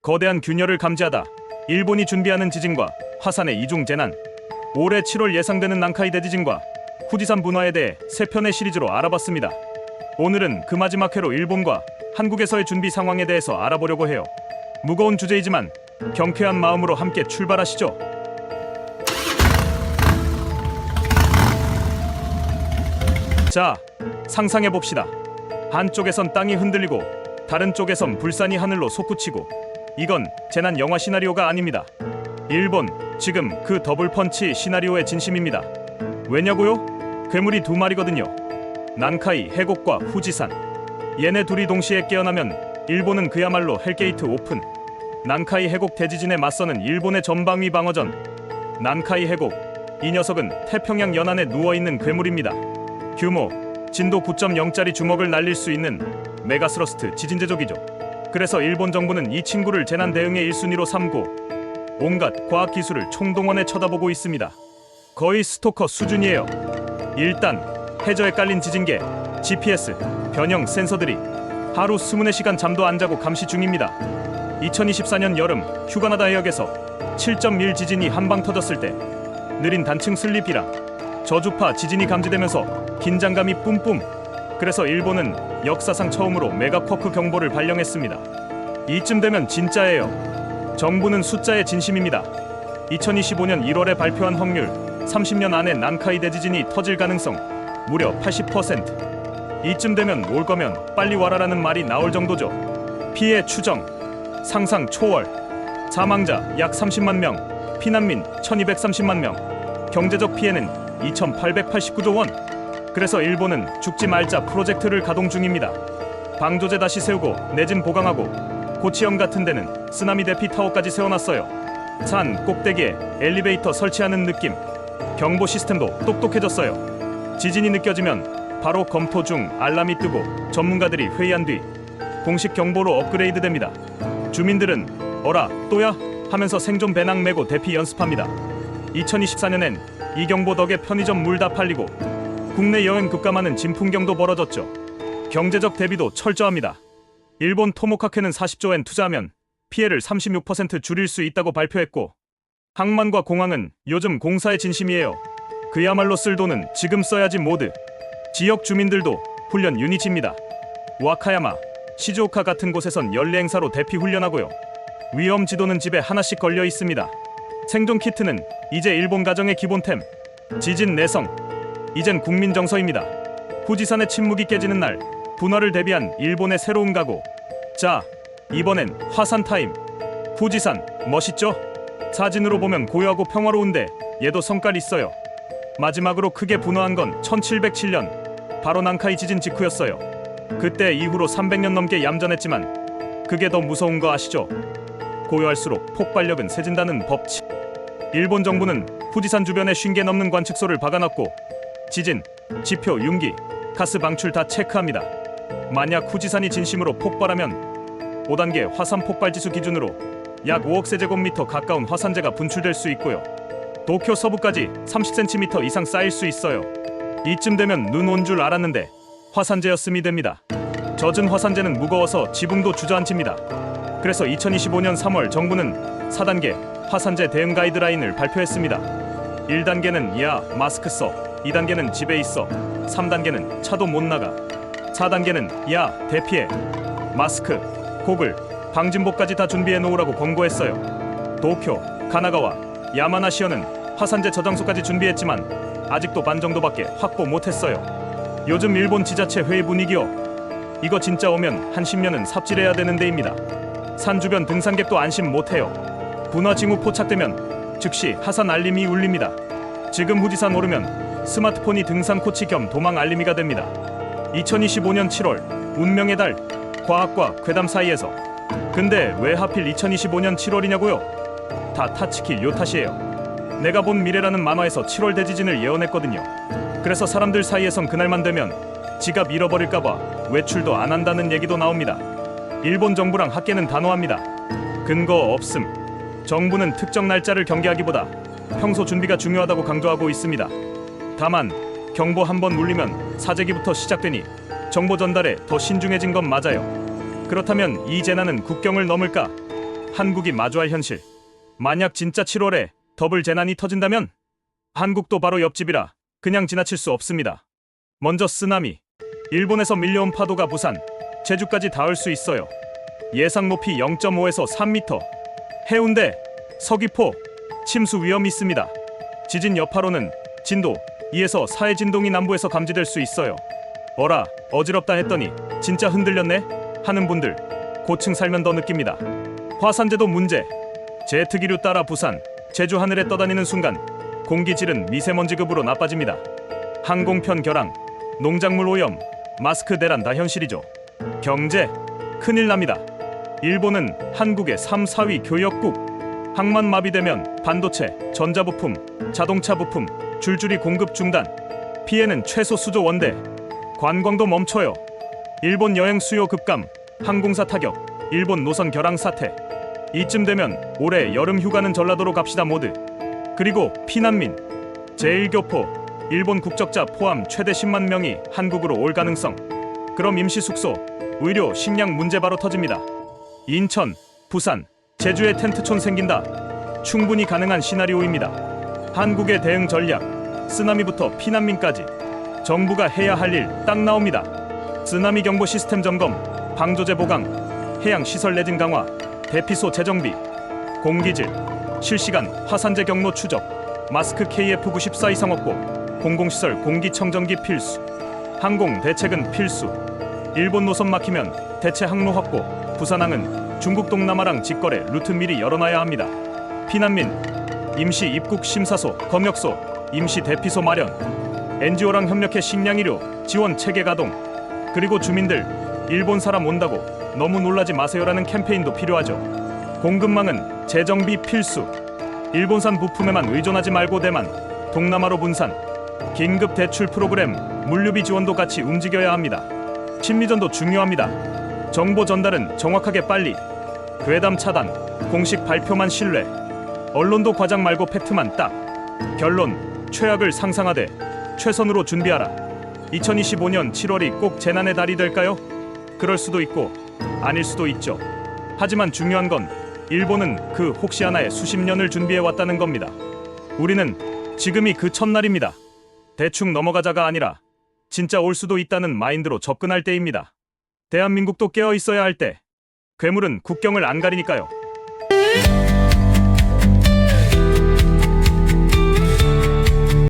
거대한 균열을 감지하다 일본이 준비하는 지진과 화산의 이중 재난, 올해 7월 예상되는 난카이 대지진과 후지산 분화에 대해 3편의 시리즈로 알아봤습니다. 오늘은 그 마지막 회로 일본과 한국에서의 준비 상황에 대해서 알아보려고 해요. 무거운 주제이지만 경쾌한 마음으로 함께 출발하시죠. 자, 상상해봅시다. 한쪽에선 땅이 흔들리고 다른 쪽에선 불산이 하늘로 솟구치고, 이건 재난 영화 시나리오가 아닙니다. 일본, 지금 그 더블 펀치 시나리오의 진심입니다. 왜냐고요? 괴물이 두 마리거든요. 난카이 해곡과 후지산. 얘네 둘이 동시에 깨어나면 일본은 그야말로 헬게이트 오픈. 난카이 해곡 대지진에 맞서는 일본의 전방위 방어전. 난카이 해곡, 이 녀석은 태평양 연안에 누워있는 괴물입니다. 규모, 진도 9.0짜리 주먹을 날릴 수 있는 메가스러스트 지진제조기죠. 그래서 일본 정부는 이 친구를 재난 대응의 1순위로 삼고 온갖 과학기술을 총동원해 쳐다보고 있습니다. 거의 스토커 수준이에요. 일단 해저에 깔린 지진계, GPS, 변형 센서들이 하루 24시간 잠도 안 자고 감시 중입니다. 2024년 여름 휴가나다 해역에서 7.1 지진이 한방 터졌을 때 느린 단층 슬립이랑 저주파 지진이 감지되면서 긴장감이 뿜뿜. 그래서 일본은 역사상 처음으로 메가쿼크 경보를 발령했습니다. 이쯤 되면 진짜예요. 정부는 숫자의 진심입니다. 2025년 1월에 발표한 확률, 30년 안에 난카이 대지진이 터질 가능성 무려 80%. 이쯤 되면 올 거면 빨리 와라라는 말이 나올 정도죠. 피해 추정 상상 초월. 사망자 약 30만 명, 피난민 1230만 명, 경제적 피해는 2889조 원. 그래서 일본은 죽지 말자 프로젝트를 가동 중입니다. 방조제 다시 세우고 내진 보강하고 고치형 같은 데는 쓰나미 대피 타워까지 세워놨어요. 산 꼭대기에 엘리베이터 설치하는 느낌. 경보 시스템도 똑똑해졌어요. 지진이 느껴지면 바로 검토 중 알람이 뜨고 전문가들이 회의한 뒤 공식 경보로 업그레이드 됩니다. 주민들은 어라 또야? 하면서 생존 배낭 메고 대피 연습합니다. 2024년엔 이 경보 덕에 편의점 물 다 팔리고 국내 여행 급감하는 진풍경도 벌어졌죠. 경제적 대비도 철저합니다. 일본 토모카케는 40조엔 투자하면 피해를 36% 줄일 수 있다고 발표했고, 항만과 공항은 요즘 공사의 진심이에요. 그야말로 쓸 돈은 지금 써야지 모드. 지역 주민들도 훈련 유닛입니다. 와카야마, 시즈오카 같은 곳에선 연례 행사로 대피 훈련하고요. 위험 지도는 집에 하나씩 걸려 있습니다. 생존 키트는 이제 일본 가정의 기본템. 지진 내성, 이젠 국민 정서입니다. 후지산의 침묵이 깨지는 날, 분화를 대비한 일본의 새로운 각오. 자, 이번엔 화산 타임. 후지산 멋있죠? 사진으로 보면 고요하고 평화로운데 얘도 성깔 있어요. 마지막으로 크게 분화한 건 1707년 바로 난카이 지진 직후였어요. 그때 이후로 300년 넘게 얌전했지만 그게 더 무서운 거 아시죠? 고요할수록 폭발력은 세진다는 법칙. 일본 정부는 후지산 주변에 50개 넘는 관측소를 박아놨고 지진, 지표, 융기, 가스 방출 다 체크합니다. 만약 후지산이 진심으로 폭발하면 5단계 화산 폭발 지수 기준으로 약 5억 세제곱미터 가까운 화산재가 분출될 수 있고요. 도쿄 서부까지 30cm 이상 쌓일 수 있어요. 이쯤 되면 눈 온 줄 알았는데 화산재였음이 됩니다. 젖은 화산재는 무거워서 지붕도 주저앉힙니다. 그래서 2025년 3월 정부는 4단계 화산재 대응 가이드라인을 발표했습니다. 1단계는 야 마스크 써, 2단계는 집에 있어, 3단계는 차도 못 나가, 4단계는 야 대피해, 마스크, 고글, 방진복까지 다 준비해 놓으라고 권고했어요. 도쿄, 가나가와, 야마나시현은 화산재 저장소까지 준비했지만 아직도 반 정도밖에 확보 못했어요. 요즘 일본 지자체 회의 분위기요. 이거 진짜 오면 한 10년은 삽질해야 되는 데입니다. 산 주변 등산객도 안심 못해요. 분화 징후 포착되면 즉시 하산 알림이 울립니다. 지금 후지산 오르면 스마트폰이 등산 코치 겸 도망 알림이가 됩니다. 2025년 7월 운명의 달, 과학과 괴담 사이에서. 근데 왜 하필 2025년 7월이냐고요? 다 타츠키 요 탓이에요. 내가 본 미래라는 만화에서 7월 대지진을 예언했거든요. 그래서 사람들 사이에선 그날만 되면 지갑 잃어버릴까봐 외출도 안 한다는 얘기도 나옵니다. 일본 정부랑 학계는 단호합니다. 근거 없음. 정부는 특정 날짜를 경계하기보다 평소 준비가 중요하다고 강조하고 있습니다. 다만 경보 한번 울리면 사재기부터 시작되니 정보 전달에 더 신중해진 건 맞아요. 그렇다면 이 재난은 국경을 넘을까? 한국이 마주할 현실. 만약 진짜 7월에 더블 재난이 터진다면 한국도 바로 옆집이라 그냥 지나칠 수 없습니다. 먼저 쓰나미. 일본에서 밀려온 파도가 부산, 제주까지 닿을 수 있어요. 예상 높이 0.5에서 3m. 해운대, 서귀포, 침수 위험 있습니다. 지진 여파로는 진도 2에서 4의 진동이 남부에서 감지될 수 있어요. 어라, 어지럽다 했더니 진짜 흔들렸네? 하는 분들 고층 살면 더 느낍니다. 화산재도 문제. 제트기류 따라 부산, 제주 하늘에 떠다니는 순간 공기질은 미세먼지급으로 나빠집니다. 항공편 결항, 농작물 오염, 마스크 대란 다 현실이죠. 경제, 큰일 납니다. 일본은 한국의 3, 4위 교역국. 항만 마비되면 반도체, 전자부품, 자동차 부품 줄줄이 공급 중단. 피해는 최소 수조 원대. 관광도 멈춰요. 일본 여행 수요 급감, 항공사 타격, 일본 노선 결항 사태. 이쯤 되면 올해 여름 휴가는 전라도로 갑시다 모두. 그리고 피난민, 제1교포, 일본 국적자 포함 최대 10만 명이 한국으로 올 가능성. 그럼 임시숙소, 의료, 식량 문제 바로 터집니다. 인천, 부산, 제주에 텐트촌 생긴다. 충분히 가능한 시나리오입니다. 한국의 대응 전략, 쓰나미부터 피난민까지 정부가 해야 할 일 딱 나옵니다. 쓰나미 경보 시스템 점검, 방조제 보강, 해양 시설 내진 강화, 대피소 재정비, 공기질, 실시간 화산재 경로 추적, 마스크 KF94 이상 확보, 공공시설 공기청정기 필수, 항공 대책은 필수. 일본 노선 막히면 대체 항로 확보, 부산항은 중국 동남아랑 직거래 루트 미리 열어놔야 합니다. 피난민, 임시 입국 심사소, 검역소, 임시 대피소 마련, NGO랑 협력해 식량의료 지원 체계 가동. 그리고 주민들, 일본 사람 온다고 너무 놀라지 마세요라는 캠페인도 필요하죠. 공급망은 재정비 필수. 일본산 부품에만 의존하지 말고 대만, 동남아로 분산. 긴급 대출 프로그램, 물류비 지원도 같이 움직여야 합니다. 심리전도 중요합니다. 정보 전달은 정확하게 빨리. 괴담 차단, 공식 발표만 신뢰. 언론도 과장 말고 팩트만 딱. 결론, 최악을 상상하되 최선으로 준비하라. 2025년 7월이 꼭 재난의 달이 될까요? 그럴 수도 있고 아닐 수도 있죠. 하지만 중요한 건 일본은 그 혹시 하나에 수십 년을 준비해 왔다는 겁니다. 우리는 지금이 그 첫날입니다. 대충 넘어가자가 아니라 진짜 올 수도 있다는 마인드로 접근할 때입니다. 대한민국도 깨어 있어야 할 때. 괴물은 국경을 안 가리니까요.